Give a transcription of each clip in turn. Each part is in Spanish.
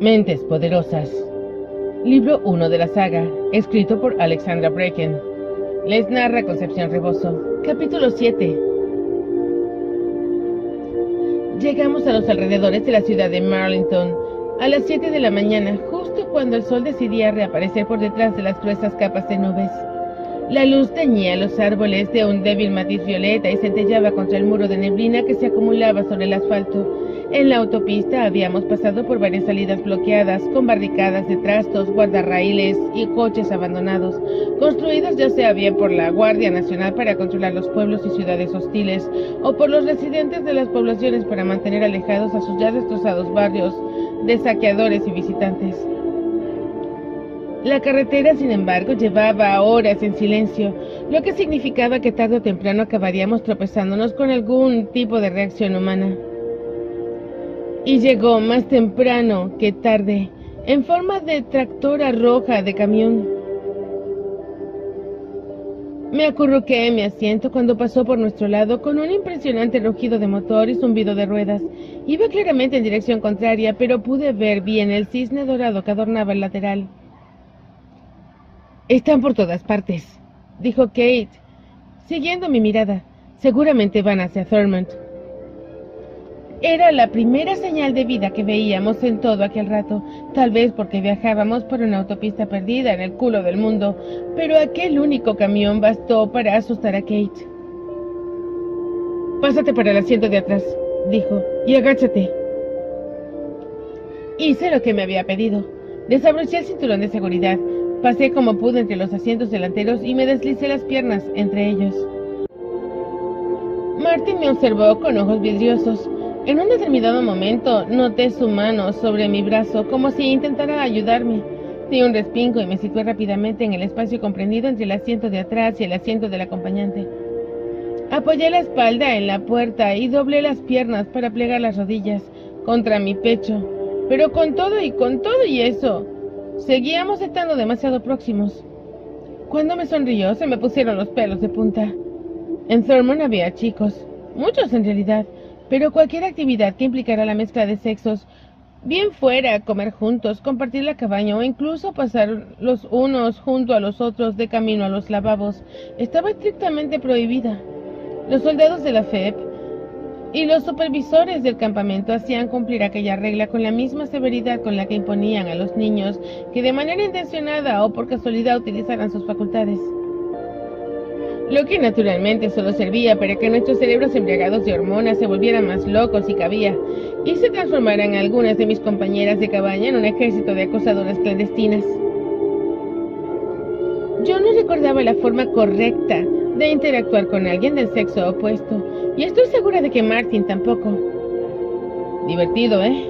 Mentes Poderosas. Libro 1 de la saga, escrito por Alexandra Bracken. Les narra Concepción Rebozo. Capítulo 7. Llegamos a los alrededores de la ciudad de Marlington a las 7 de la mañana, justo cuando el sol decidía reaparecer por detrás de las gruesas capas de nubes. La luz teñía los árboles de un débil matiz violeta y centellaba contra el muro de neblina que se acumulaba sobre el asfalto. En la autopista habíamos pasado por varias salidas bloqueadas, con barricadas de trastos, guardarraíles y coches abandonados, construidos ya sea bien por la Guardia Nacional para controlar los pueblos y ciudades hostiles, o por los residentes de las poblaciones para mantener alejados a sus ya destrozados barrios de saqueadores y visitantes. La carretera, sin embargo, llevaba horas en silencio, lo que significaba que tarde o temprano acabaríamos tropezándonos con algún tipo de reacción humana. Y llegó más temprano que tarde, en forma de tractora roja de camión. Me acurruqué en mi asiento cuando pasó por nuestro lado con un impresionante rugido de motor y zumbido de ruedas. Iba claramente en dirección contraria, pero pude ver bien el cisne dorado que adornaba el lateral. «Están por todas partes», dijo Kate, siguiendo mi mirada. «Seguramente van hacia Thurmont». Era la primera señal de vida que veíamos en todo aquel rato, tal vez porque viajábamos por una autopista perdida en el culo del mundo, pero aquel único camión bastó para asustar a Kate. «Pásate para el asiento de atrás», dijo, «y agáchate». Hice lo que me había pedido. Desabroché el cinturón de seguridad, pasé como pude entre los asientos delanteros y me deslicé las piernas entre ellos. Martin me observó con ojos vidriosos. En un determinado momento noté su mano sobre mi brazo, como si intentara ayudarme. Di un respingo y me situé rápidamente en el espacio comprendido entre el asiento de atrás y el asiento del acompañante. Apoyé la espalda en la puerta y doblé las piernas para plegar las rodillas contra mi pecho. Pero con todo y eso, seguíamos estando demasiado próximos. Cuando me sonrió, se me pusieron los pelos de punta. En Thurmont había chicos, muchos en realidad, pero cualquier actividad que implicara la mezcla de sexos, bien fuera comer juntos, compartir la cabaña o incluso pasar los unos junto a los otros de camino a los lavabos, estaba estrictamente prohibida. Los soldados de la FEP y los supervisores del campamento hacían cumplir aquella regla con la misma severidad con la que imponían a los niños que de manera intencionada o por casualidad utilizaran sus facultades. Lo que naturalmente solo servía para que nuestros cerebros embriagados de hormonas se volvieran más locos si cabía, y se transformaran algunas de mis compañeras de cabaña en un ejército de acosadoras clandestinas. Yo no recordaba la forma correcta de interactuar con alguien del sexo opuesto, y estoy segura de que Martin tampoco. «Divertido, ¿eh?»,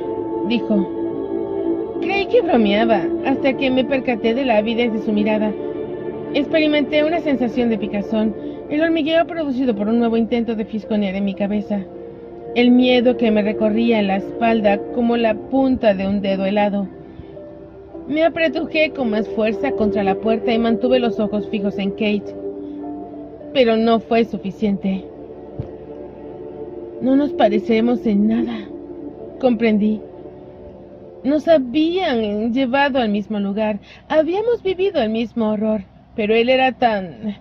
dijo. Creí que bromeaba, hasta que me percaté de la avidez de su mirada. Experimenté una sensación de picazón, el hormigueo producido por un nuevo intento de fisgonear en mi cabeza, el miedo que me recorría en la espalda como la punta de un dedo helado. Me apretujé con más fuerza contra la puerta y mantuve los ojos fijos en Kate, pero no fue suficiente. No nos parecemos en nada, comprendí. Nos habían llevado al mismo lugar, habíamos vivido el mismo horror. Pero él era tan...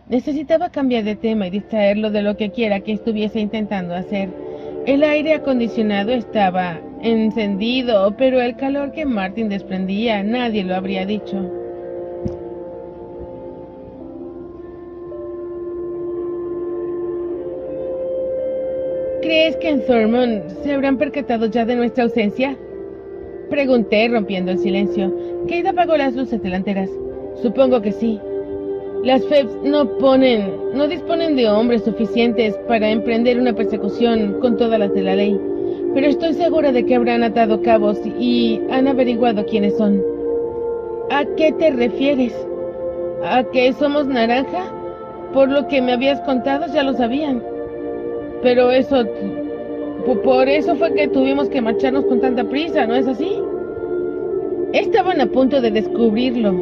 Necesitaba cambiar de tema y distraerlo de lo que quiera que estuviese intentando hacer. El aire acondicionado estaba encendido, pero el calor que Martin desprendía, nadie lo habría dicho. ¿Crees que en Thurmont se habrán percatado ya de nuestra ausencia?, pregunté, rompiendo el silencio. Kate apagó las luces delanteras. Supongo que sí. Las FEPs no disponen de hombres suficientes para emprender una persecución con todas las de la ley, pero estoy segura de que habrán atado cabos y han averiguado quiénes son. ¿A qué te refieres? ¿A que somos naranja? Por lo que me habías contado ya lo sabían. Pero eso... Por eso fue que tuvimos que marcharnos con tanta prisa, ¿no es así? Estaban a punto de descubrirlo,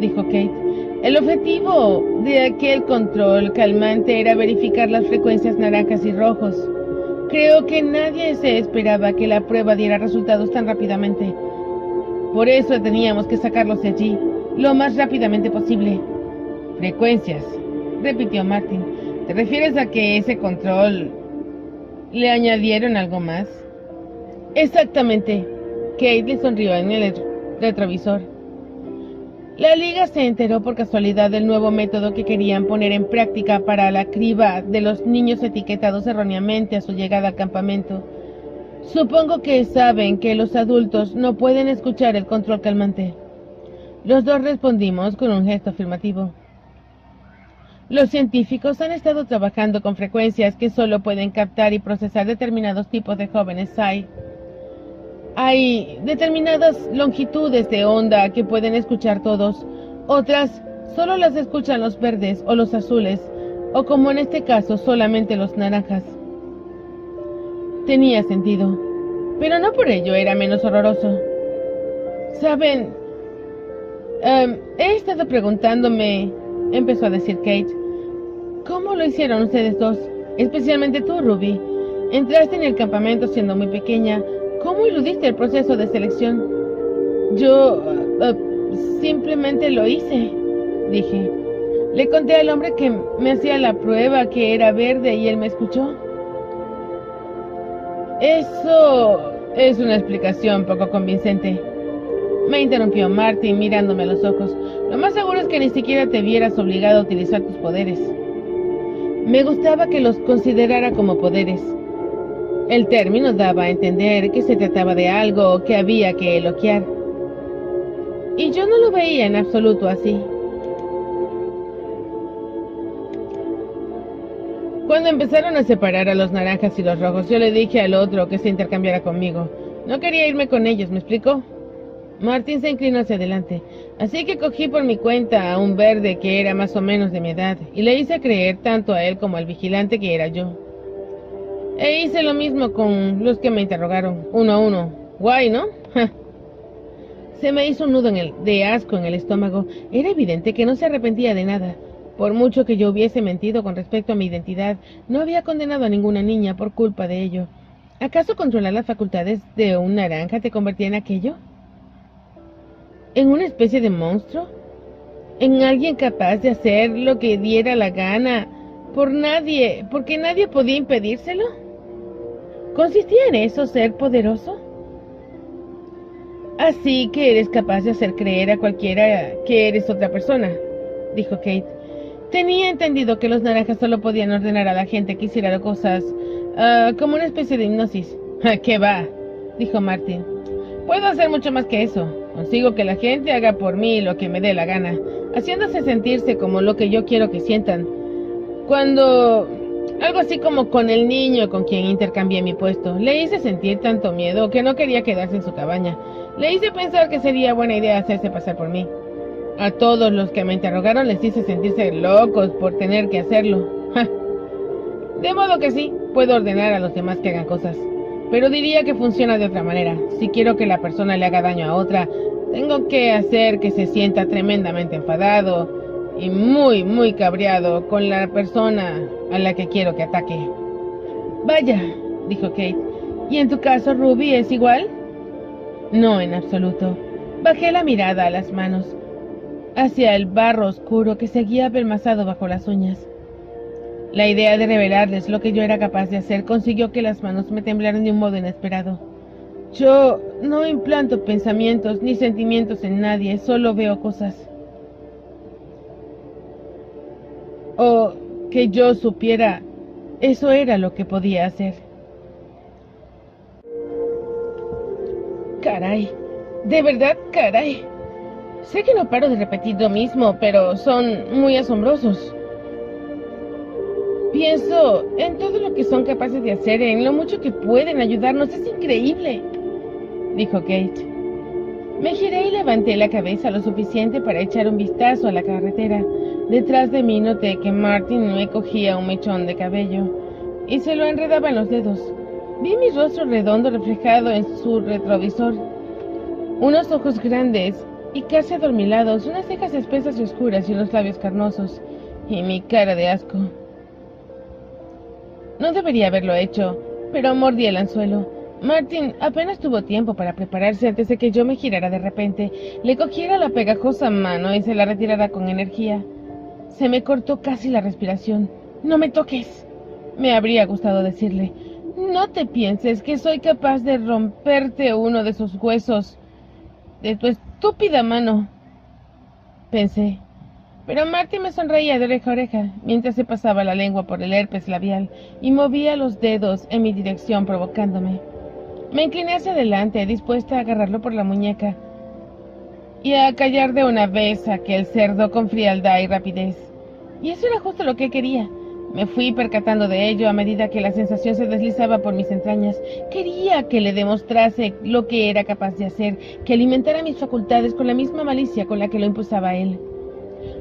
dijo Kate. El objetivo de aquel control calmante era verificar las frecuencias naranjas y rojos. Creo que nadie se esperaba que la prueba diera resultados tan rápidamente. Por eso teníamos que sacarlos de allí, lo más rápidamente posible. Frecuencias, repitió Martin. ¿Te refieres a que ese control le añadieron algo más? Exactamente. Kate le sonrió en el retrovisor. La liga se enteró por casualidad del nuevo método que querían poner en práctica para la criba de los niños etiquetados erróneamente a su llegada al campamento. Supongo que saben que los adultos no pueden escuchar el control calmante. Los dos respondimos con un gesto afirmativo. Los científicos han estado trabajando con frecuencias que solo pueden captar y procesar determinados tipos de jóvenes Psi. Hay determinadas longitudes de onda que pueden escuchar todos, otras solo las escuchan los verdes o los azules, o como en este caso solamente los naranjas. Tenía sentido, pero no por ello era menos horroroso. ¿Saben? He estado preguntándome, empezó a decir Kate, ¿cómo lo hicieron ustedes dos? Especialmente tú, Ruby. Entraste en el campamento siendo muy pequeña. ¿Cómo eludiste el proceso de selección? Yo simplemente lo hice, dije. Le conté al hombre que me hacía la prueba que era verde y él me escuchó. Eso es una explicación poco convincente. Me interrumpió Martin mirándome a los ojos. Lo más seguro es que ni siquiera te vieras obligado a utilizar tus poderes. Me gustaba que los considerara como poderes. El término daba a entender que se trataba de algo que había que elogiar. Y yo no lo veía en absoluto así. Cuando empezaron a separar a los naranjas y los rojos, yo le dije al otro que se intercambiara conmigo. No quería irme con ellos, ¿me explicó? Martin se inclinó hacia adelante, así que cogí por mi cuenta a un verde que era más o menos de mi edad, y le hice creer tanto a él como al vigilante que era yo. E hice lo mismo con los que me interrogaron, uno a uno. Guay, ¿no? Se me hizo un nudo de asco en el estómago. Era evidente que no se arrepentía de nada. Por mucho que yo hubiese mentido con respecto a mi identidad, no había condenado a ninguna niña por culpa de ello. ¿Acaso controlar las facultades de un naranja te convertía en aquello? ¿En una especie de monstruo? ¿En alguien capaz de hacer lo que diera la gana porque nadie podía impedírselo? ¿Consistía en eso ser poderoso? Así que eres capaz de hacer creer a cualquiera que eres otra persona, dijo Kate. Tenía entendido que los naranjas solo podían ordenar a la gente que hiciera cosas como una especie de hipnosis. ¿Qué va? Dijo Martin. Puedo hacer mucho más que eso. Consigo que la gente haga por mí lo que me dé la gana, haciéndose sentirse como lo que yo quiero que sientan. Algo así como con el niño con quien intercambié mi puesto. Le hice sentir tanto miedo que no quería quedarse en su cabaña. Le hice pensar que sería buena idea hacerse pasar por mí. A todos los que me interrogaron les hice sentirse locos por tener que hacerlo. De modo que sí, puedo ordenar a los demás que hagan cosas. Pero diría que funciona de otra manera. Si quiero que la persona le haga daño a otra, tengo que hacer que se sienta tremendamente enfadado y muy, muy cabreado con la persona a la que quiero que ataque. Vaya, dijo Kate. ¿Y en tu caso, Ruby, es igual? No, en absoluto. Bajé la mirada a las manos, hacia el barro oscuro que seguía apelmazado bajo las uñas. La idea de revelarles lo que yo era capaz de hacer consiguió que las manos me temblaran de un modo inesperado. Yo no implanto pensamientos ni sentimientos en nadie, solo veo cosas. O que yo supiera, eso era lo que podía hacer. Caray, de verdad, caray. Sé que no paro de repetir lo mismo, pero son muy asombrosos. Pienso en todo lo que son capaces de hacer, en lo mucho que pueden ayudarnos. Es increíble, dijo Kate. Me giré y levanté la cabeza lo suficiente para echar un vistazo a la carretera. Detrás de mí noté que Martin me cogía un mechón de cabello y se lo enredaba en los dedos. Vi mi rostro redondo reflejado en su retrovisor. Unos ojos grandes y casi adormilados, unas cejas espesas y oscuras y unos labios carnosos, y mi cara de asco. No debería haberlo hecho, pero mordí el anzuelo. Martin apenas tuvo tiempo para prepararse antes de que yo me girara de repente, le cogiera la pegajosa mano y se la retirara con energía. Se me cortó casi la respiración. «¡No me toques!», me habría gustado decirle. «No te pienses que soy capaz de romperte uno de esos huesos de tu estúpida mano», pensé. Pero Martin me sonreía de oreja a oreja, mientras se pasaba la lengua por el herpes labial y movía los dedos en mi dirección provocándome. Me incliné hacia adelante, dispuesta a agarrarlo por la muñeca y a callar de una vez a aquel cerdo con frialdad y rapidez. Y eso era justo lo que quería. Me fui percatando de ello a medida que la sensación se deslizaba por mis entrañas. Quería que le demostrase lo que era capaz de hacer, que alimentara mis facultades con la misma malicia con la que lo impulsaba él.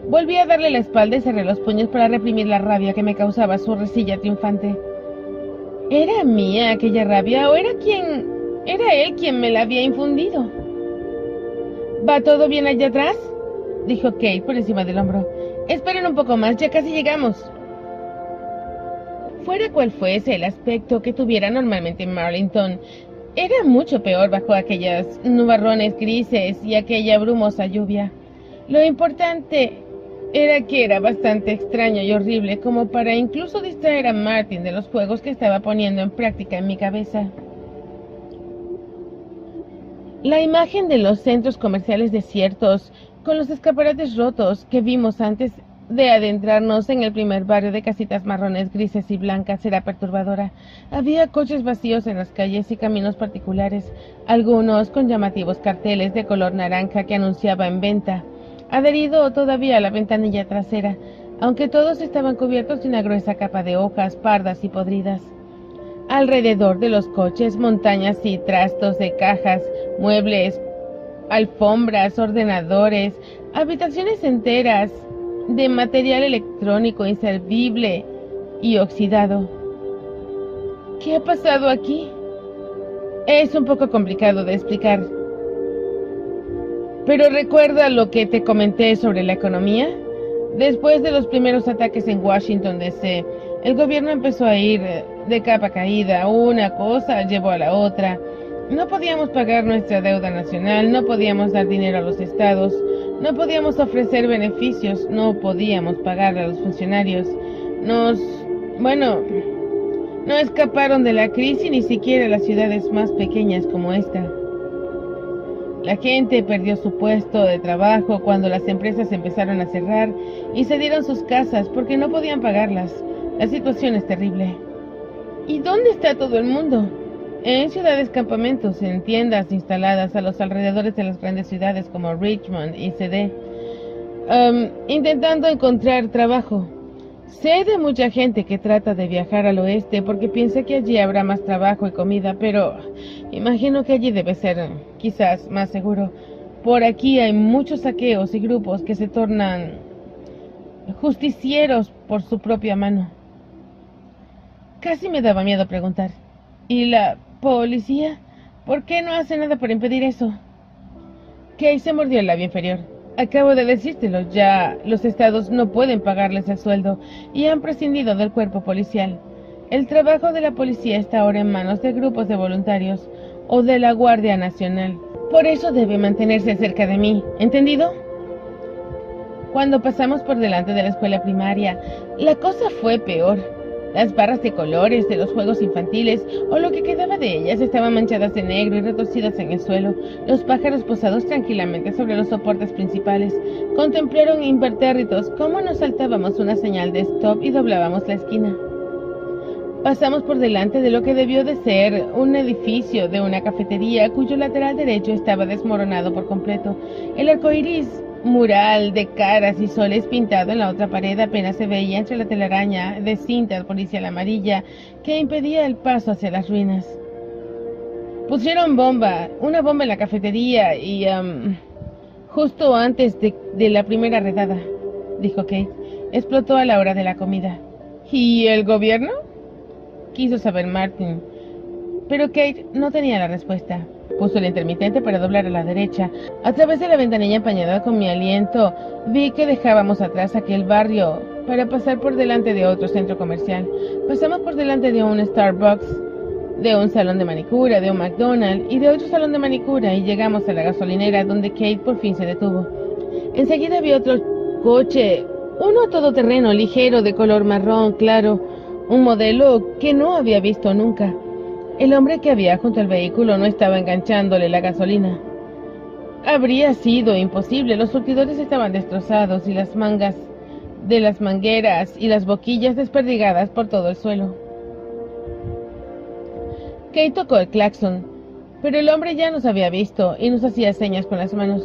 Volví a darle la espalda y cerré los puños para reprimir la rabia que me causaba su risilla triunfante. ¿Era mía aquella rabia o era él quien me la había infundido? ¿Va todo bien allá atrás?, dijo Kate por encima del hombro. «Esperen un poco más, ya casi llegamos». Fuera cual fuese el aspecto que tuviera normalmente Marlington, era mucho peor bajo aquellos nubarrones grises y aquella brumosa lluvia. Lo importante era que era bastante extraño y horrible como para incluso distraer a Martin de los juegos que estaba poniendo en práctica en mi cabeza. La imagen de los centros comerciales desiertos, con los escaparates rotos que vimos antes de adentrarnos en el primer barrio de casitas marrones, grises y blancas, era perturbadora. Había coches vacíos en las calles y caminos particulares, algunos con llamativos carteles de color naranja que anunciaba en venta, adherido todavía a la ventanilla trasera, aunque todos estaban cubiertos de una gruesa capa de hojas pardas y podridas. Alrededor de los coches, montañas y trastos de cajas, muebles, alfombras, ordenadores, habitaciones enteras de material electrónico inservible y oxidado. ¿Qué ha pasado aquí? Es un poco complicado de explicar. Pero ¿recuerda lo que te comenté sobre la economía? Después de los primeros ataques en Washington D.C., el gobierno empezó a ir de capa caída. Una cosa llevó a la otra. No podíamos pagar nuestra deuda nacional, no podíamos dar dinero a los estados, no podíamos ofrecer beneficios, no podíamos pagar a los funcionarios. No escaparon de la crisis ni siquiera las ciudades más pequeñas como esta. La gente perdió su puesto de trabajo cuando las empresas empezaron a cerrar y cedieron sus casas porque no podían pagarlas. La situación es terrible. ¿Y dónde está todo el mundo? En ciudades campamentos, en tiendas instaladas a los alrededores de las grandes ciudades como Richmond y CD, intentando encontrar trabajo. Sé de mucha gente que trata de viajar al oeste porque piensa que allí habrá más trabajo y comida, pero imagino que allí debe ser quizás más seguro. Por aquí hay muchos saqueos y grupos que se tornan justicieros por su propia mano. Casi me daba miedo preguntar. ¿Y la policía? ¿Por qué no hace nada para impedir eso? Kay se mordió el labio inferior. Acabo de decírtelo, ya los estados no pueden pagarles el sueldo y han prescindido del cuerpo policial. El trabajo de la policía está ahora en manos de grupos de voluntarios o de la Guardia Nacional. Por eso debe mantenerse cerca de mí, ¿entendido? Cuando pasamos por delante de la escuela primaria, la cosa fue peor. Las barras de colores de los juegos infantiles, o lo que quedaba de ellas, estaban manchadas de negro y retorcidas en el suelo. Los pájaros posados tranquilamente sobre los soportes principales contemplaron impertérritos cómo nos saltábamos una señal de stop y doblábamos la esquina. Pasamos por delante de lo que debió de ser un edificio de una cafetería cuyo lateral derecho estaba desmoronado por completo. El arco iris mural de caras y soles pintado en la otra pared apenas se veía entre la telaraña de cinta policial amarilla que impedía el paso hacia las ruinas. Pusieron una bomba en la cafetería y justo antes de la primera redada, dijo Kate. Explotó a la hora de la comida. ¿Y el gobierno?, quiso saber Martin, pero Kate no tenía la respuesta. Puso el intermitente para doblar a la derecha. A través de la ventanilla empañada con mi aliento, vi que dejábamos atrás aquel barrio para pasar por delante de otro centro comercial. Pasamos por delante de un Starbucks de un salón de manicura, de un McDonald's y de otro salón de manicura, y llegamos a la gasolinera donde Kate por fin se detuvo. Enseguida vi otro coche, uno todoterreno ligero de color marrón claro, un modelo que no había visto nunca. El hombre que había junto al vehículo no estaba enganchándole la gasolina. Habría sido imposible, los surtidores estaban destrozados y las mangas de las mangueras y las boquillas desperdigadas por todo el suelo. Kate tocó el claxon, pero el hombre ya nos había visto y nos hacía señas con las manos.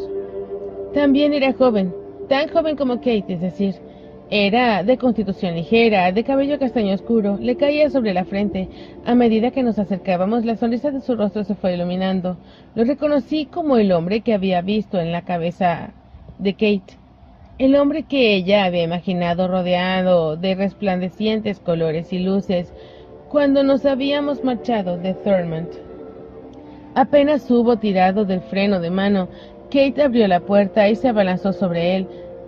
También era joven, tan joven como Kate, es decir, era de constitución ligera, de cabello castaño oscuro, le caía sobre la frente. A medida que nos acercábamos, la sonrisa de su rostro se fue iluminando. Lo reconocí como el hombre que había visto en la cabeza de Kate. El hombre que ella había imaginado rodeado de resplandecientes colores y luces cuando nos habíamos marchado de Thurmond. Apenas hubo tirado del freno de mano, Kate abrió la puerta y se abalanzó sobre él.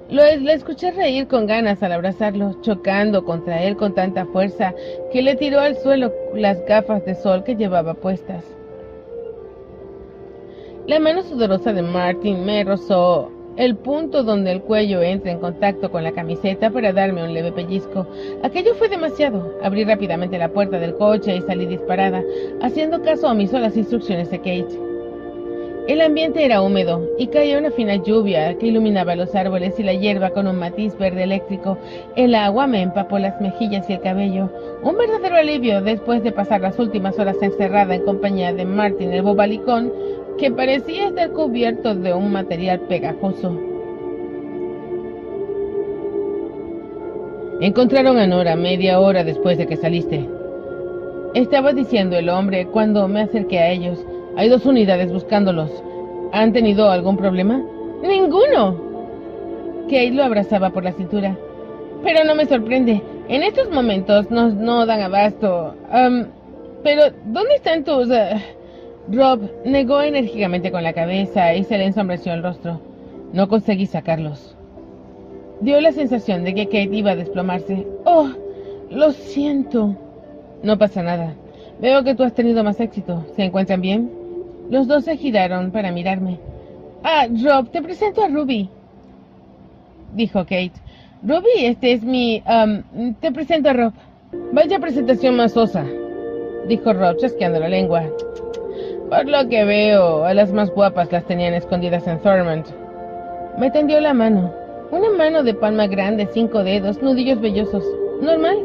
La escuché reír con ganas al abrazarlo, chocando contra él con tanta fuerza que le tiró al suelo las gafas de sol que llevaba puestas. La mano sudorosa de Martin me rozó el punto donde el cuello entra en contacto con la camiseta para darme un leve pellizco. Aquello fue demasiado. Abrí rápidamente la puerta del coche y salí disparada, haciendo caso omiso a las instrucciones de Kate. El ambiente era húmedo y caía una fina lluvia que iluminaba los árboles y la hierba con un matiz verde eléctrico. El agua me empapó las mejillas y el cabello. Un verdadero alivio después de pasar las últimas horas encerrada en compañía de Martin el bobalicón, que parecía estar cubierto de un material pegajoso. Encontraron a Nora media hora después de que saliste, estaba diciendo el hombre cuando me acerqué a ellos. Hay 2 unidades buscándolos. ¿Han tenido algún problema? ¡Ninguno! Kate lo abrazaba por la cintura. Pero no me sorprende. En estos momentos no dan abasto. Pero, ¿dónde están tus...? Rob negó enérgicamente con la cabeza y se le ensombreció el rostro. No conseguí sacarlos. Dio la sensación de que Kate iba a desplomarse. ¡Oh! Lo siento. No pasa nada. Veo que tú has tenido más éxito. ¿Se encuentran bien? Los dos se giraron para mirarme. Rob, te presento a Ruby, dijo Kate. Ruby, este es mi... te presento a Rob. Vaya presentación más sosa, dijo Rob chasqueando la lengua. Por lo que veo, a las más guapas las tenían escondidas en Thurmond. Me tendió la mano. Una mano de palma grande, 5 dedos, nudillos vellosos. ¿Normal?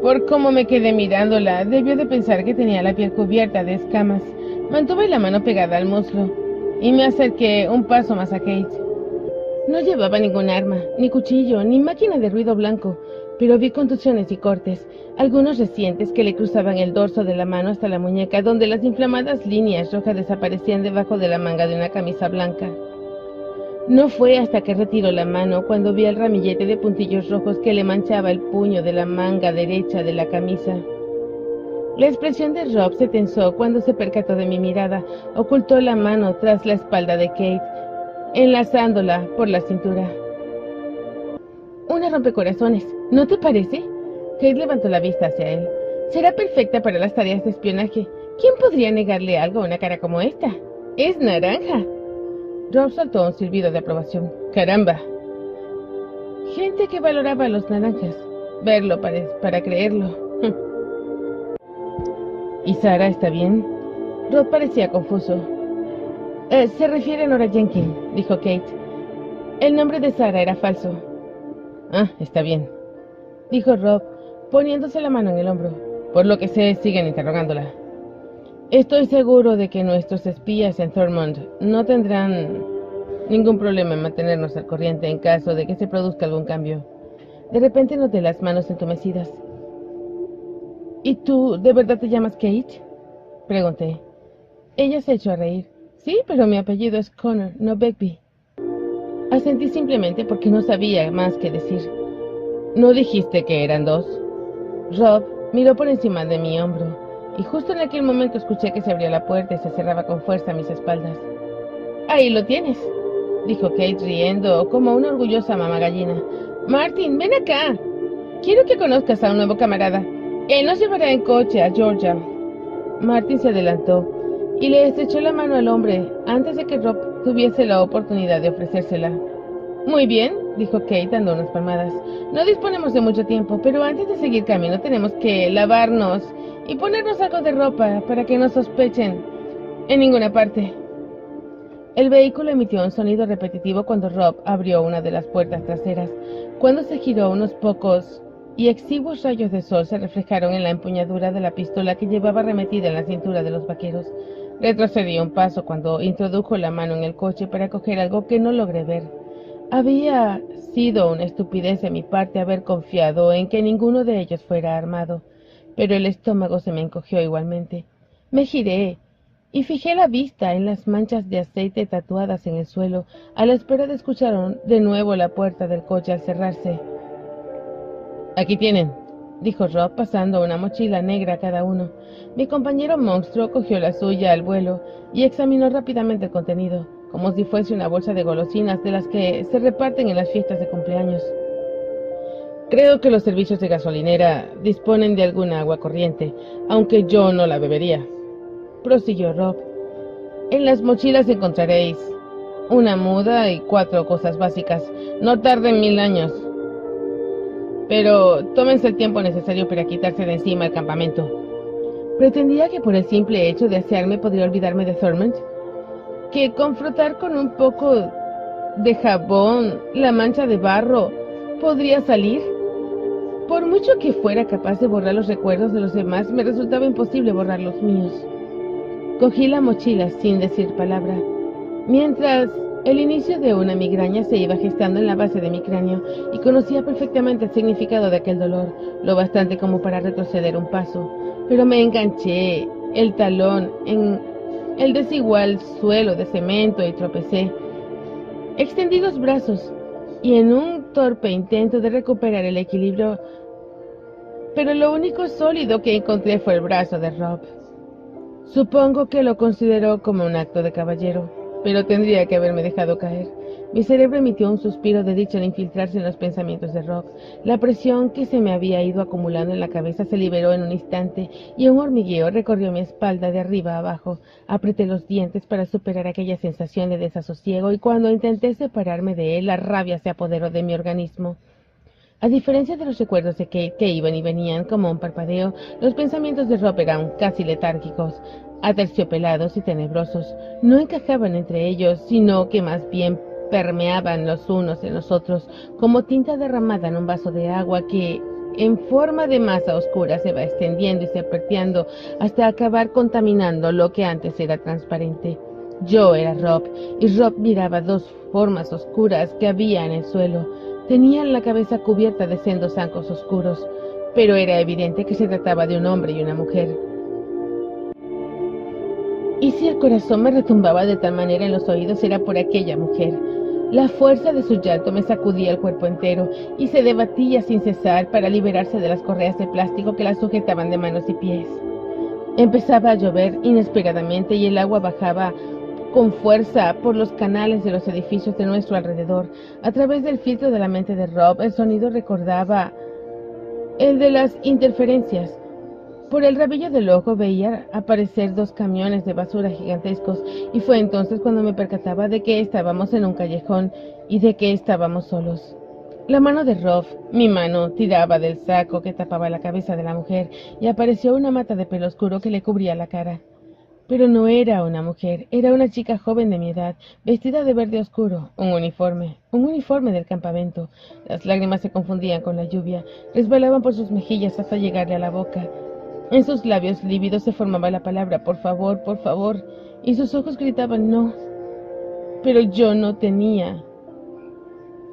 Por cómo me quedé mirándola, debió de pensar que tenía la piel cubierta de escamas. Mantuve la mano pegada al muslo y me acerqué un paso más a Kate. No llevaba ningún arma, ni cuchillo, ni máquina de ruido blanco, pero vi contusiones y cortes, algunos recientes que le cruzaban el dorso de la mano hasta la muñeca, donde las inflamadas líneas rojas desaparecían debajo de la manga de una camisa blanca. No fue hasta que retiró la mano cuando vi el ramillete de puntillos rojos que le manchaba el puño de la manga derecha de la camisa. La expresión de Rob se tensó cuando se percató de mi mirada. Ocultó la mano tras la espalda de Kate, enlazándola por la cintura. Una rompecorazones, ¿no te parece? Kate levantó la vista hacia él. Será perfecta para las tareas de espionaje. ¿Quién podría negarle algo a una cara como esta? Es naranja. Rob soltó un silbido de aprobación. ¡Caramba! Gente que valoraba a los naranjas. Verlo para creerlo. ¿Y Sarah está bien? Rob parecía confuso. Se refiere a Nora Jenkins, dijo Kate. El nombre de Sarah era falso. Está bien, dijo Rob, poniéndose la mano en el hombro. Por lo que sé, siguen interrogándola. Estoy seguro de que nuestros espías en Thurmond no tendrán ningún problema en mantenernos al corriente en caso de que se produzca algún cambio. De repente noté las manos entumecidas. ¿Y tú, de verdad te llamas Kate? Pregunté. Ella se echó a reír. Sí, pero mi apellido es Connor, no Begbie. Asentí simplemente porque no sabía más que decir. ¿No dijiste que eran 2? Rob miró por encima de mi hombro, y justo en aquel momento escuché que se abría la puerta y se cerraba con fuerza a mis espaldas. Ahí lo tienes, dijo Kate riendo como una orgullosa mamá gallina. Martin, ven acá. Quiero que conozcas a un nuevo camarada. Él nos llevará en coche a Georgia. Martin se adelantó y le estrechó la mano al hombre antes de que Rob tuviese la oportunidad de ofrecérsela. Muy bien, dijo Kate dando unas palmadas. No disponemos de mucho tiempo, pero antes de seguir camino tenemos que lavarnos y ponernos algo de ropa para que no sospechen en ninguna parte. El vehículo emitió un sonido repetitivo cuando Rob abrió una de las puertas traseras. Cuando se giró, unos pocos y exiguos rayos de sol se reflejaron en la empuñadura de la pistola que llevaba remetida en la cintura de los vaqueros. Retrocedió un paso cuando introdujo la mano en el coche para coger algo que no logré ver. Había sido una estupidez de mi parte haber confiado en que ninguno de ellos fuera armado, pero el estómago se me encogió igualmente. Me giré y fijé la vista en las manchas de aceite tatuadas en el suelo, a la espera de escuchar de nuevo la puerta del coche al cerrarse. Aquí tienen, dijo Rob, pasando una mochila negra a cada uno. Mi compañero monstruo cogió la suya al vuelo y examinó rápidamente el contenido, como si fuese una bolsa de golosinas de las que se reparten en las fiestas de cumpleaños. Creo que los servicios de gasolinera disponen de alguna agua corriente, aunque yo no la bebería, prosiguió Rob. En las mochilas encontraréis una muda y 4 cosas básicas. No tarden 1000 años. Pero tómense el tiempo necesario para quitarse de encima el campamento. ¿Pretendía que por el simple hecho de asearme podría olvidarme de Thurmond? ¿Que con frotar con un poco de jabón la mancha de barro podría salir? Por mucho que fuera capaz de borrar los recuerdos de los demás, me resultaba imposible borrar los míos. Cogí la mochila sin decir palabra, mientras el inicio de una migraña se iba gestando en la base de mi cráneo y conocía perfectamente el significado de aquel dolor, lo bastante como para retroceder un paso, pero me enganché el talón en el desigual suelo de cemento y tropecé. Extendí los brazos y en un torpe intento de recuperar el equilibrio, pero lo único sólido que encontré fue el brazo de Rob. Supongo que lo consideró como un acto de caballero, pero tendría que haberme dejado caer. Mi cerebro emitió un suspiro de dicha al infiltrarse en los pensamientos de Rob. La presión que se me había ido acumulando en la cabeza se liberó en un instante y un hormigueo recorrió mi espalda de arriba a abajo. Apreté los dientes para superar aquella sensación de desasosiego y cuando intenté separarme de él, la rabia se apoderó de mi organismo. A diferencia de los recuerdos de Kate que iban y venían como un parpadeo, los pensamientos de Rob eran casi letárgicos, aterciopelados y tenebrosos. No encajaban entre ellos, sino que más bien permeaban los unos en los otros, como tinta derramada en un vaso de agua que, en forma de masa oscura, se va extendiendo y serpenteando hasta acabar contaminando lo que antes era transparente. Yo era Rob, y Rob miraba 2 formas oscuras que había en el suelo. Tenían la cabeza cubierta de sendos zancos oscuros, pero era evidente que se trataba de un hombre y una mujer. Y si el corazón me retumbaba de tal manera en los oídos, era por aquella mujer. La fuerza de su llanto me sacudía el cuerpo entero y se debatía sin cesar para liberarse de las correas de plástico que la sujetaban de manos y pies. Empezaba a llover inesperadamente y el agua bajaba con fuerza por los canales de los edificios de nuestro alrededor. A través del filtro de la mente de Rob, el sonido recordaba el de las interferencias. Por el rabillo del ojo veía aparecer 2 camiones de basura gigantescos y fue entonces cuando me percataba de que estábamos en un callejón y de que estábamos solos. La mano de Rob, mi mano, tiraba del saco que tapaba la cabeza de la mujer y apareció una mata de pelo oscuro que le cubría la cara. Pero no era una mujer, era una chica joven de mi edad, vestida de verde oscuro, un uniforme del campamento. Las lágrimas se confundían con la lluvia, resbalaban por sus mejillas hasta llegarle a la boca. En sus labios lívidos se formaba la palabra por favor, y sus ojos gritaban no. Pero yo no tenía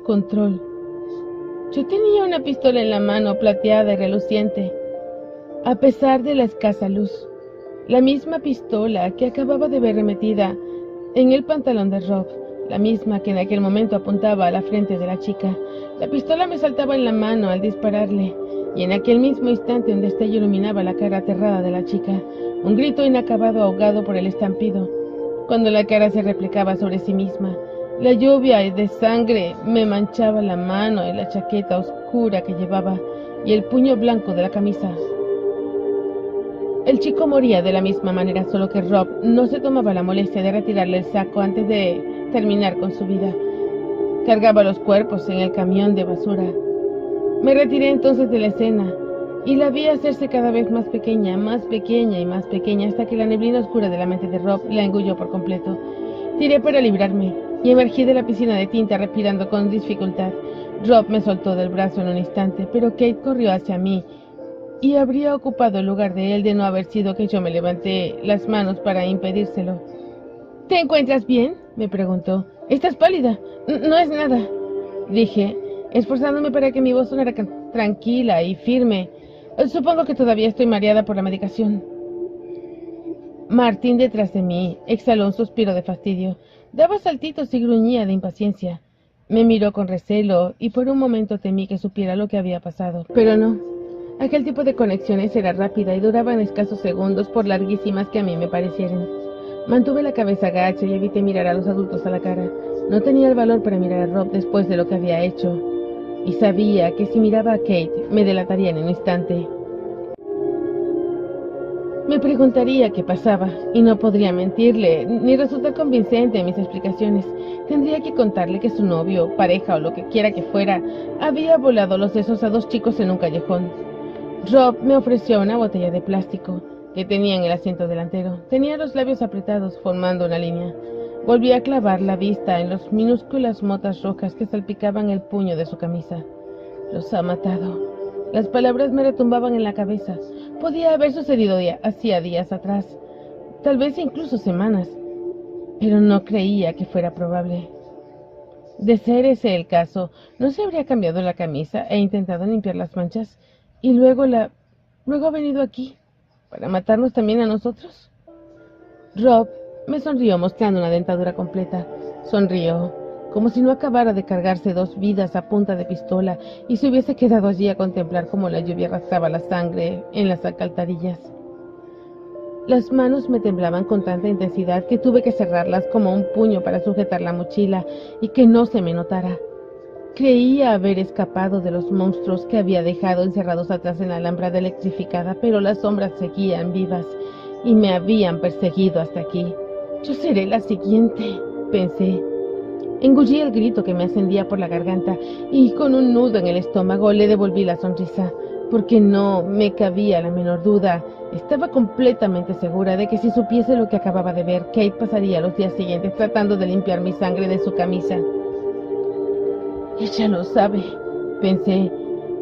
control. Yo tenía una pistola en la mano, plateada y reluciente, a pesar de la escasa luz. La misma pistola que acababa de ver remetida en el pantalón de Rob, la misma que en aquel momento apuntaba a la frente de la chica. La pistola me saltaba en la mano al dispararle, y en aquel mismo instante un destello iluminaba la cara aterrada de la chica, un grito inacabado ahogado por el estampido, cuando la cara se replicaba sobre sí misma. La lluvia de sangre me manchaba la mano y la chaqueta oscura que llevaba, y el puño blanco de la camisa. El chico moría de la misma manera, solo que Rob no se tomaba la molestia de retirarle el saco antes de terminar con su vida. Cargaba los cuerpos en el camión de basura. Me retiré entonces de la escena y la vi hacerse cada vez más pequeña y más pequeña hasta que la neblina oscura de la mente de Rob la engulló por completo. Tiré para librarme y emergí de la piscina de tinta respirando con dificultad. Rob me soltó del brazo en un instante, pero Kate corrió hacia mí y habría ocupado el lugar de él de no haber sido que yo me levanté las manos para impedírselo. ¿Te encuentras bien?, me preguntó. «Estás pálida». No es nada», dije, esforzándome para que mi voz sonara tranquila y firme. «Supongo que todavía estoy mareada por la medicación». Martin, detrás de mí, exhaló un suspiro de fastidio. Daba saltitos y gruñía de impaciencia. Me miró con recelo y por un momento temí que supiera lo que había pasado. Pero no. Aquel tipo de conexiones era rápida y duraban escasos segundos, por larguísimas que a mí me parecieran. Mantuve la cabeza gacha y evité mirar a los adultos a la cara. No tenía el valor para mirar a Rob después de lo que había hecho. Y sabía que si miraba a Kate, me delataría en un instante. Me preguntaría qué pasaba, y no podría mentirle, ni resultar convincente en mis explicaciones. Tendría que contarle que su novio, pareja o lo que quiera que fuera, había volado los sesos a dos chicos en un callejón. Rob me ofreció una botella de plástico que tenía en el asiento delantero. Tenía los labios apretados, formando una línea. Volví a clavar la vista en las minúsculas motas rojas que salpicaban el puño de su camisa. «Los ha matado». Las palabras me retumbaban en la cabeza. Podía haber sucedido hacía días atrás, tal vez incluso semanas, pero no creía que fuera probable. De ser ese el caso, ¿no se habría cambiado la camisa e intentado limpiar las manchas? Y luego ha venido aquí, ¿para matarnos también a nosotros? Rob me sonrió mostrando una dentadura completa. Sonrió, como si no acabara de cargarse dos vidas a punta de pistola y se hubiese quedado allí a contemplar cómo la lluvia arrastraba la sangre en las alcantarillas. Las manos me temblaban con tanta intensidad que tuve que cerrarlas como un puño para sujetar la mochila y que no se me notara. Creía haber escapado de los monstruos que había dejado encerrados atrás en la alambrada electrificada, pero las sombras seguían vivas y me habían perseguido hasta aquí. «Yo seré la siguiente», pensé. Engullí el grito que me ascendía por la garganta y con un nudo en el estómago le devolví la sonrisa, porque no me cabía la menor duda. Estaba completamente segura de que si supiese lo que acababa de ver, Kate pasaría los días siguientes tratando de limpiar mi sangre de su camisa. «Ella lo sabe», pensé,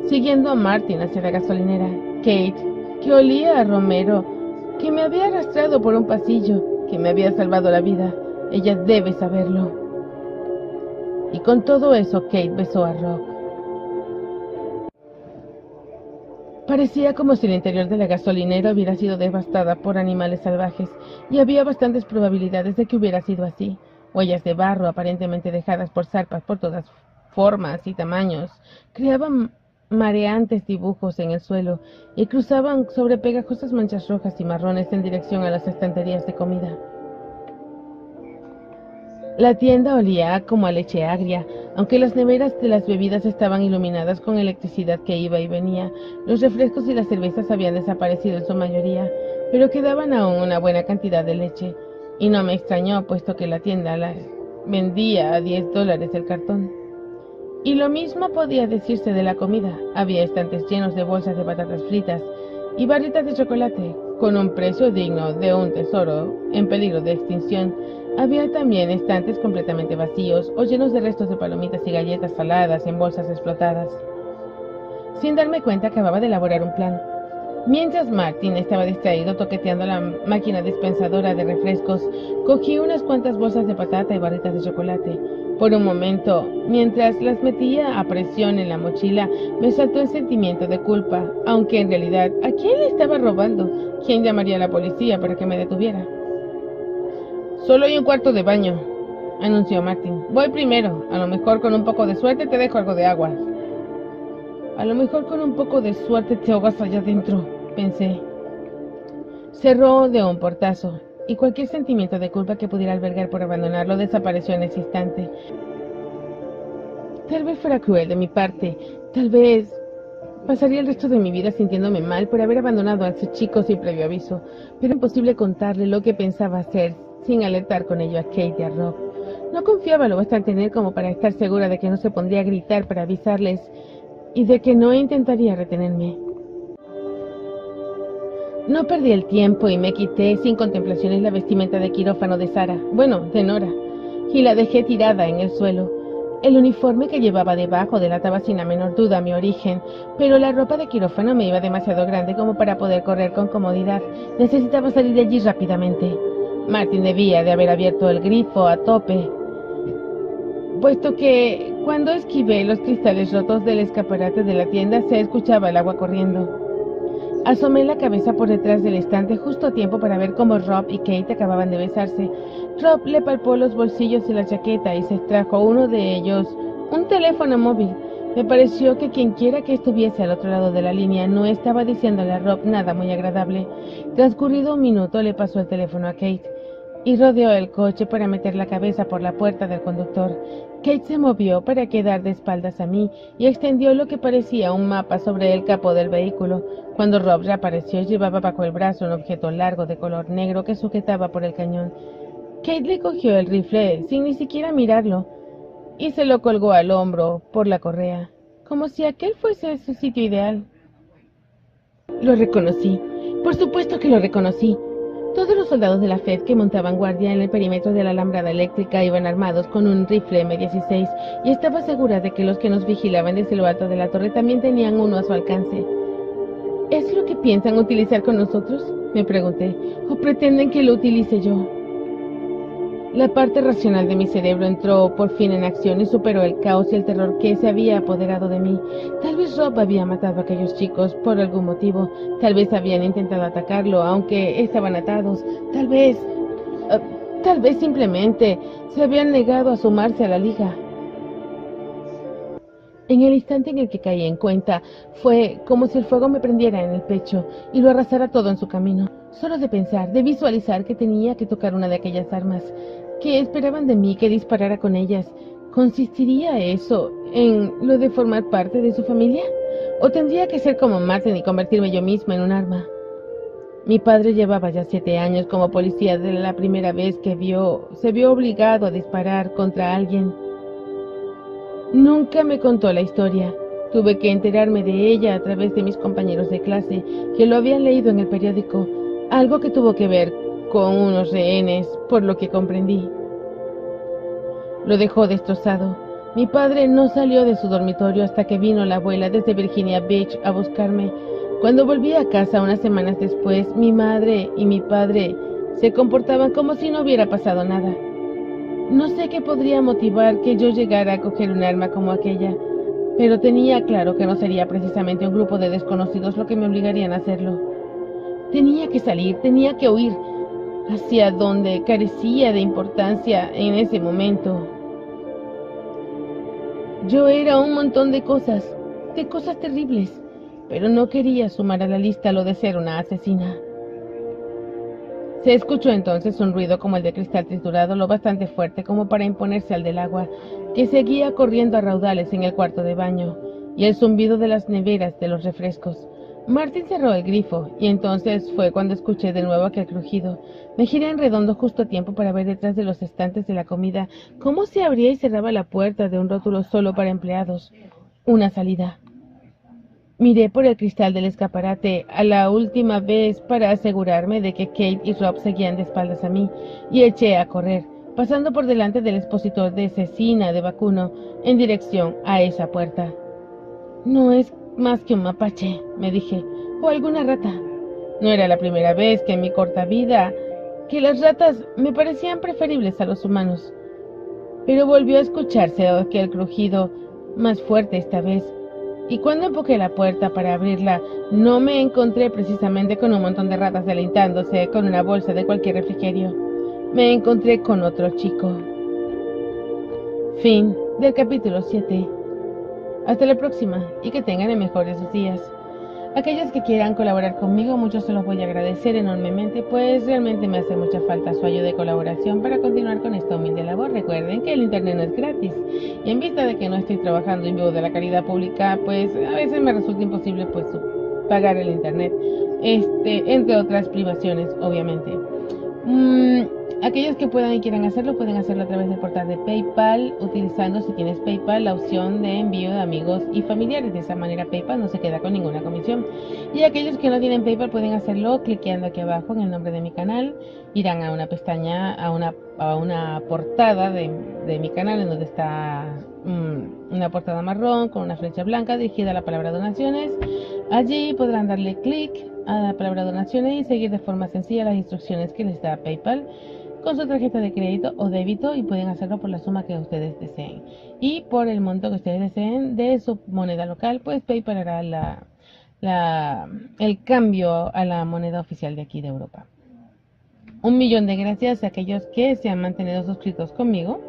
siguiendo a Martin hacia la gasolinera. Kate, que olía a romero, que me había arrastrado por un pasillo, que me había salvado la vida. Ella debe saberlo. Y con todo eso, Kate besó a Rob. Parecía como si el interior de la gasolinera hubiera sido devastada por animales salvajes, y había bastantes probabilidades de que hubiera sido así. Huellas de barro aparentemente dejadas por zarpas por todas formas y tamaños creaban mareantes dibujos en el suelo y cruzaban sobre pegajosas manchas rojas y marrones en dirección a las estanterías de comida. La tienda olía como a leche agria, aunque las neveras de las bebidas estaban iluminadas con electricidad que iba y venía. Los refrescos y las cervezas habían desaparecido en su mayoría, pero quedaban aún una buena cantidad de leche, y no me extrañó, puesto que la tienda la vendía a $10 el cartón. Y lo mismo podía decirse de la comida. Había estantes llenos de bolsas de patatas fritas y barritas de chocolate, con un precio digno de un tesoro en peligro de extinción. Había también estantes completamente vacíos o llenos de restos de palomitas y galletas saladas en bolsas explotadas. Sin darme cuenta, acababa de elaborar un plan. Mientras Martin estaba distraído toqueteando la máquina dispensadora de refrescos, cogí unas cuantas bolsas de patata y barritas de chocolate. Por un momento, mientras las metía a presión en la mochila, me saltó el sentimiento de culpa, aunque en realidad, ¿a quién le estaba robando? ¿Quién llamaría a la policía para que me detuviera? «Solo hay un cuarto de baño», anunció Martin. «Voy primero. A lo mejor con un poco de suerte te dejo algo de agua». «A lo mejor con un poco de suerte te ahogas allá adentro», pensé. Cerró de un portazo, y cualquier sentimiento de culpa que pudiera albergar por abandonarlo desapareció en ese instante. Tal vez fuera cruel de mi parte, tal vez Pasaría el resto de mi vida sintiéndome mal por haber abandonado a ese chico sin previo aviso, pero imposible contarle lo que pensaba hacer sin alertar con ello a Kate y a Rob. No confiaba lo bastante en él como para estar segura de que no se pondría a gritar para avisarles y de que no intentaría retenerme. No perdí el tiempo y me quité sin contemplaciones la vestimenta de quirófano de Sara, de Nora, y la dejé tirada en el suelo. El uniforme que llevaba debajo delataba sin la menor duda mi origen, pero la ropa de quirófano me iba demasiado grande como para poder correr con comodidad. Necesitaba salir de allí rápidamente. Martin debía de haber abierto el grifo a tope, puesto que cuando esquivé los cristales rotos del escaparate de la tienda se escuchaba el agua corriendo. Asomé la cabeza por detrás del estante justo a tiempo para ver cómo Rob y Kate acababan de besarse. Rob le palpó los bolsillos de la chaqueta y se extrajo uno de ellos, un teléfono móvil. Me pareció que quienquiera que estuviese al otro lado de la línea no estaba diciéndole a Rob nada muy agradable. Transcurrido un minuto le pasó el teléfono a Kate y rodeó el coche para meter la cabeza por la puerta del conductor. Kate se movió para quedar de espaldas a mí y extendió lo que parecía un mapa sobre el capó del vehículo. Cuando Rob reapareció, llevaba bajo el brazo un objeto largo de color negro que sujetaba por el cañón. Kate le cogió el rifle sin ni siquiera mirarlo y se lo colgó al hombro por la correa, como si aquel fuese su sitio ideal. Lo reconocí. Por supuesto que lo reconocí. Todos los soldados de la Fed que montaban guardia en el perímetro de la alambrada eléctrica iban armados con un rifle M16 y estaba segura de que los que nos vigilaban desde lo alto de la torre también tenían uno a su alcance. ¿Es lo que piensan utilizar con nosotros?, me pregunté, ¿o pretenden que lo utilice yo? La parte racional de mi cerebro entró por fin en acción y superó el caos y el terror que se había apoderado de mí. Tal vez Rob había matado a aquellos chicos por algún motivo. Tal vez habían intentado atacarlo, aunque estaban atados. Tal vez simplemente se habían negado a sumarse a la liga. En el instante en el que caí en cuenta, fue como si el fuego me prendiera en el pecho y lo arrasara todo en su camino. Solo de pensar, de visualizar que tenía que tocar una de aquellas armas, que esperaban de mí que disparara con ellas. ¿Consistiría eso en lo de formar parte de su familia? ¿O tendría que ser como Martin y convertirme yo misma en un arma? Mi padre llevaba ya 7 años como policía desde la primera vez que se vio obligado a disparar contra alguien. Nunca me contó la historia. Tuve que enterarme de ella a través de mis compañeros de clase, que lo habían leído en el periódico, algo que tuvo que ver con unos rehenes, por lo que comprendí. Lo dejó destrozado. Mi padre no salió de su dormitorio hasta que vino la abuela desde Virginia Beach a buscarme. Cuando volví a casa unas semanas después, mi madre y mi padre se comportaban como si no hubiera pasado nada. No sé qué podría motivar que yo llegara a coger un arma como aquella, pero tenía claro que no sería precisamente un grupo de desconocidos lo que me obligarían a hacerlo. Tenía que salir, tenía que huir, hacia donde carecía de importancia en ese momento. Yo era un montón de cosas terribles, pero no quería sumar a la lista lo de ser una asesina. Se escuchó entonces un ruido como el de cristal triturado, lo bastante fuerte como para imponerse al del agua, que seguía corriendo a raudales en el cuarto de baño, y el zumbido de las neveras de los refrescos. Martin cerró el grifo, y entonces fue cuando escuché de nuevo aquel crujido. Me giré en redondo justo a tiempo para ver detrás de los estantes de la comida cómo se abría y cerraba la puerta de un rótulo solo para empleados. Una salida. Miré por el cristal del escaparate a la última vez para asegurarme de que Kate y Rob seguían de espaldas a mí, y eché a correr, pasando por delante del expositor de cecina de vacuno, en dirección a esa puerta. No es más que un mapache, me dije, o alguna rata. No era la primera vez que en mi corta vida que las ratas me parecían preferibles a los humanos. Pero volvió a escucharse aquel crujido, más fuerte esta vez, y cuando empujé la puerta para abrirla, no me encontré precisamente con un montón de ratas deleitándose con una bolsa de cualquier refrigerio. Me encontré con otro chico. Fin del capítulo 7. Hasta la próxima, y que tengan el mejor de sus días. Aquellos que quieran colaborar conmigo, muchos se los voy a agradecer enormemente, pues realmente me hace mucha falta su ayuda y colaboración para continuar con esta humilde labor. Recuerden que el internet no es gratis y en vista de que no estoy trabajando en vivo de la caridad pública, pues a veces me resulta imposible pues pagar el internet, entre otras privaciones, obviamente. Aquellos que puedan y quieran hacerlo, pueden hacerlo a través del portal de PayPal, utilizando, si tienes PayPal, la opción de envío de amigos y familiares. De esa manera PayPal no se queda con ninguna comisión. Y aquellos que no tienen PayPal pueden hacerlo cliqueando aquí abajo en el nombre de mi canal. Irán a una pestaña, a una portada de mi canal, en donde está una portada marrón con una flecha blanca dirigida a la palabra donaciones. Allí podrán darle clic a la palabra donaciones y seguir de forma sencilla las instrucciones que les da PayPal con su tarjeta de crédito o débito, y pueden hacerlo por la suma que ustedes deseen y por el monto que ustedes deseen de su moneda local, pues PayPal hará el cambio a la moneda oficial de aquí de Europa. 1.000.000 de gracias a aquellos que se han mantenido suscritos conmigo.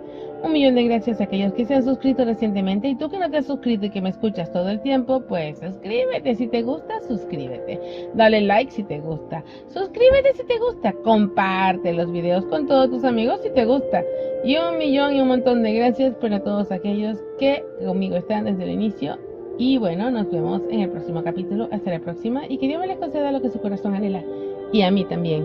1.000.000 de gracias a aquellos que se han suscrito recientemente. Y tú que no te has suscrito y que me escuchas todo el tiempo, pues suscríbete si te gusta, suscríbete. Dale like si te gusta. Suscríbete si te gusta. Comparte los videos con todos tus amigos si te gusta. Y 1.000.000 y un montón de gracias para todos aquellos que conmigo están desde el inicio. Y bueno, nos vemos en el próximo capítulo. Hasta la próxima. Y que Dios me les conceda lo que su corazón anhela. Y a mí también.